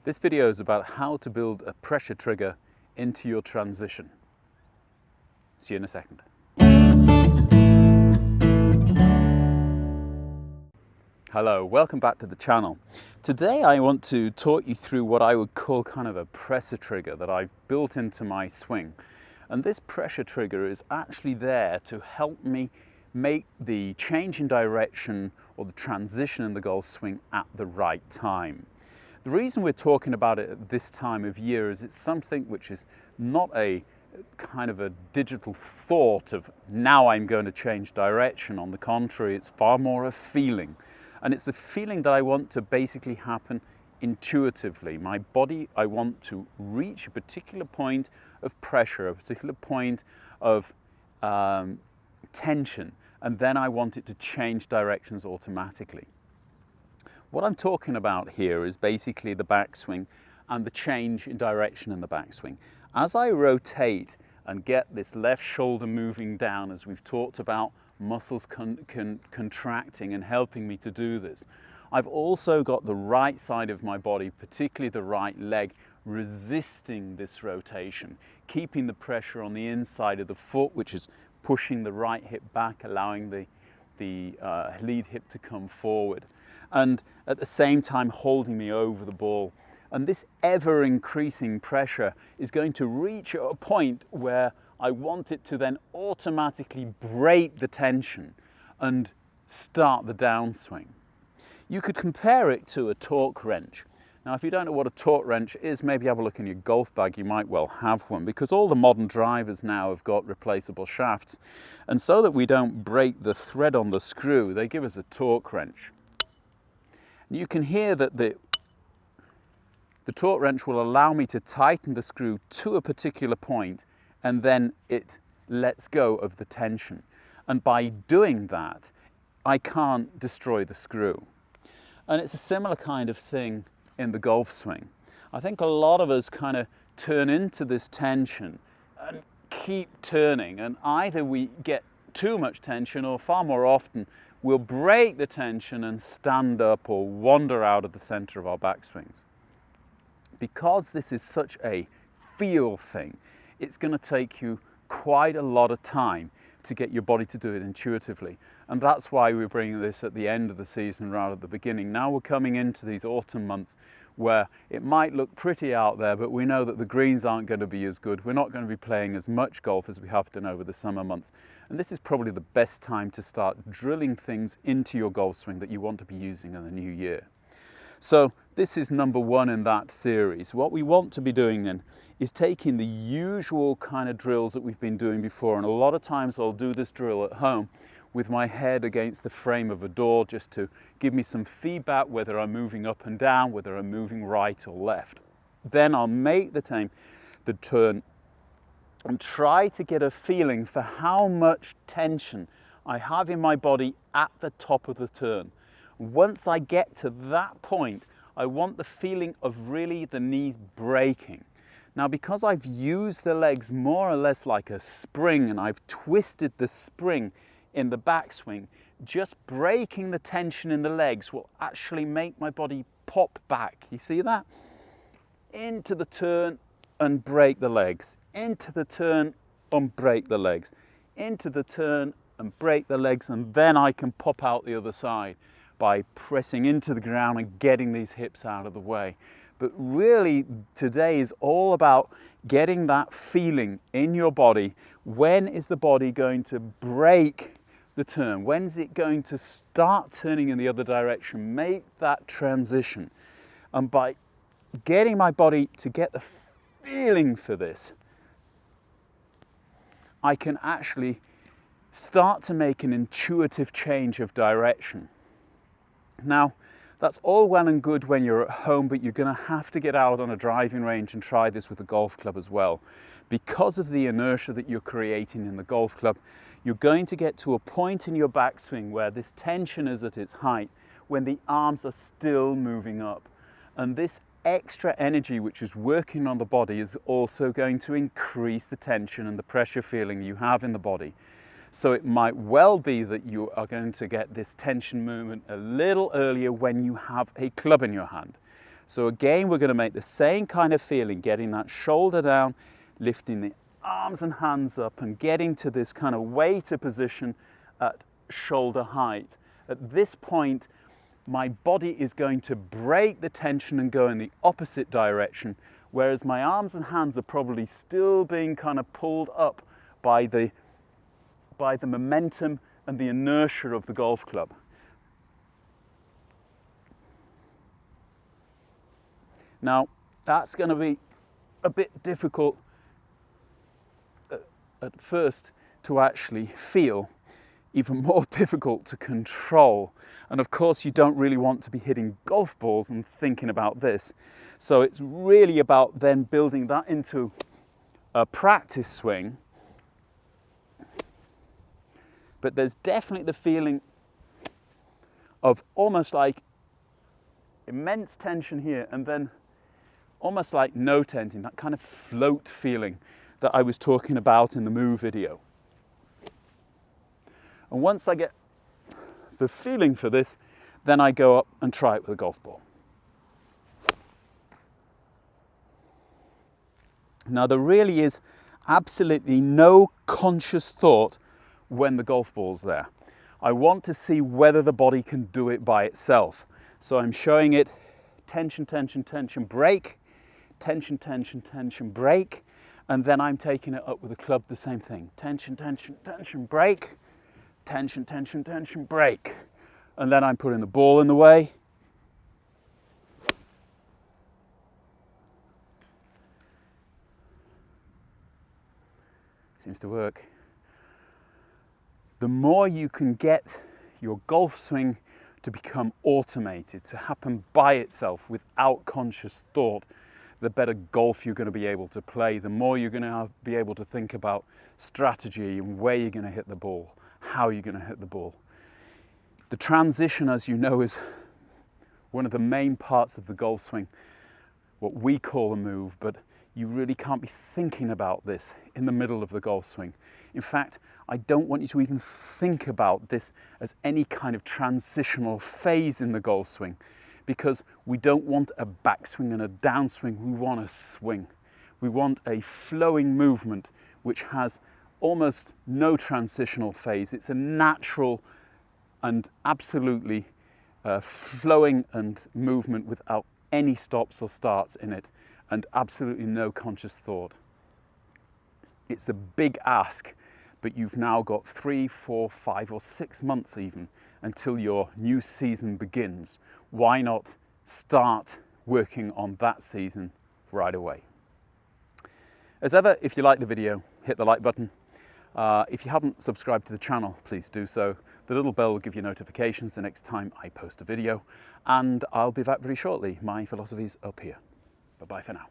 This video is about how to build a pressure trigger into your transition. See you in a second. Hello, welcome back to the channel. Today I want to talk you through what I would call kind of a pressure trigger that I've built into my swing. And this pressure trigger is actually there to help me make the change in direction or the transition in the golf swing at the right time. The reason we're talking about it at this time of year is it's something which is not a kind of a digital thought of now I'm going to change direction. On the contrary, it's far more a feeling. And it's a feeling that I want to basically happen intuitively. My body, I want to reach a particular point of pressure, a particular point of tension, and then I want it to change directions automatically. What I'm talking about here is basically the backswing and the change in direction in the backswing. As I rotate and get this left shoulder moving down, as we've talked about, muscles contracting and helping me to do this, I've also got the right side of my body, particularly the right leg, resisting this rotation, keeping the pressure on the inside of the foot, which is pushing the right hip back, allowing the lead hip to come forward, and at the same time holding me over the ball. And this ever increasing pressure is going to reach a point where I want it to then automatically break the tension and start the downswing. You could compare it to a torque wrench. Now, if you don't know what a torque wrench is, maybe have a look in your golf bag. You might well have one, because all the modern drivers now have got replaceable shafts. And so that we don't break the thread on the screw, they give us a torque wrench. And you can hear that the torque wrench will allow me to tighten the screw to a particular point, and then it lets go of the tension. And by doing that, I can't destroy the screw. And it's a similar kind of thing in the golf swing. I think a lot of us kind of turn into this tension and keep turning, and either we get too much tension, or far more often we'll break the tension and stand up or wander out of the center of our backswings. Because this is such a feel thing, it's going to take you quite a lot of time to get your body to do it intuitively. And that's why we're bringing this at the end of the season rather than the beginning. Now we're coming into these autumn months where it might look pretty out there, but we know that the greens aren't going to be as good. We're not going to be playing as much golf as we have done over the summer months. And this is probably the best time to start drilling things into your golf swing that you want to be using in the new year. So this is number one in that series. What we want to be doing then is taking the usual kind of drills that we've been doing before. And a lot of times I'll do this drill at home with my head against the frame of a door, just to give me some feedback whether I'm moving up and down, whether I'm moving right or left. Then I'll make the turn and try to get a feeling for how much tension I have in my body at the top of the turn. Once I get to that point, I want the feeling of really the knee breaking. Now, because I've used the legs more or less like a spring, and I've twisted the spring in the backswing, just breaking the tension in the legs will actually make my body pop back. You see that? Into the turn and break the legs. Into the turn and break the legs. Into the turn and break the legs, and then I can pop out the other side by pressing into the ground and getting these hips out of the way. But really, today is all about getting that feeling in your body. When is the body going to break the turn? When is it going to start turning in the other direction? Make that transition. And by getting my body to get the feeling for this, I can actually start to make an intuitive change of direction. Now, that's all well and good when you're at home, but you're going to have to get out on a driving range and try this with a golf club as well. Because of the inertia that you're creating in the golf club, you're going to get to a point in your backswing where this tension is at its height, when the arms are still moving up. And this extra energy which is working on the body is also going to increase the tension and the pressure feeling you have in the body. So it might well be that you are going to get this tension movement a little earlier when you have a club in your hand. So again, we're going to make the same kind of feeling, getting that shoulder down, lifting the arms and hands up and getting to this kind of weighted position at shoulder height. At this point, my body is going to break the tension and go in the opposite direction, whereas my arms and hands are probably still being kind of pulled up by the momentum and the inertia of the golf club. Now, that's going to be a bit difficult at first to actually feel, even more difficult to control. And of course, you don't really want to be hitting golf balls and thinking about this. So it's really about then building that into a practice swing. But there's definitely the feeling of almost like immense tension here and then almost like no tension, that kind of float feeling that I was talking about in the Move video. And once I get the feeling for this, then I go up and try it with a golf ball. Now, there really is absolutely no conscious thought when the golf ball's there. I want to see whether the body can do it by itself. So I'm showing it tension, tension, tension, break, tension, tension, tension, break, and then I'm taking it up with a club, the same thing. Tension, tension, tension, break, tension, tension, tension, break. And then I'm putting the ball in the way. Seems to work. The more you can get your golf swing to become automated, to happen by itself without conscious thought, the better golf you're going to be able to play, the more you're going to be able to think about strategy and where you're going to hit the ball, how you're going to hit the ball. The transition, as you know, is one of the main parts of the golf swing, what we call a move, but you really can't be thinking about this in the middle of the golf swing. In fact, I don't want you to even think about this as any kind of transitional phase in the golf swing, because we don't want a backswing and a downswing, we want a swing. We want a flowing movement which has almost no transitional phase. It's a natural and absolutely flowing and movement without any stops or starts in it, and absolutely no conscious thought. It's a big ask, but you've now got 3, 4, 5 or 6 months even until your new season begins. Why not start working on that season right away? As ever, if you like the video, hit the like button. If you haven't subscribed to the channel, please do so. The little bell will give you notifications the next time I post a video, and I'll be back very shortly. My philosophy's up here. Bye-bye for now.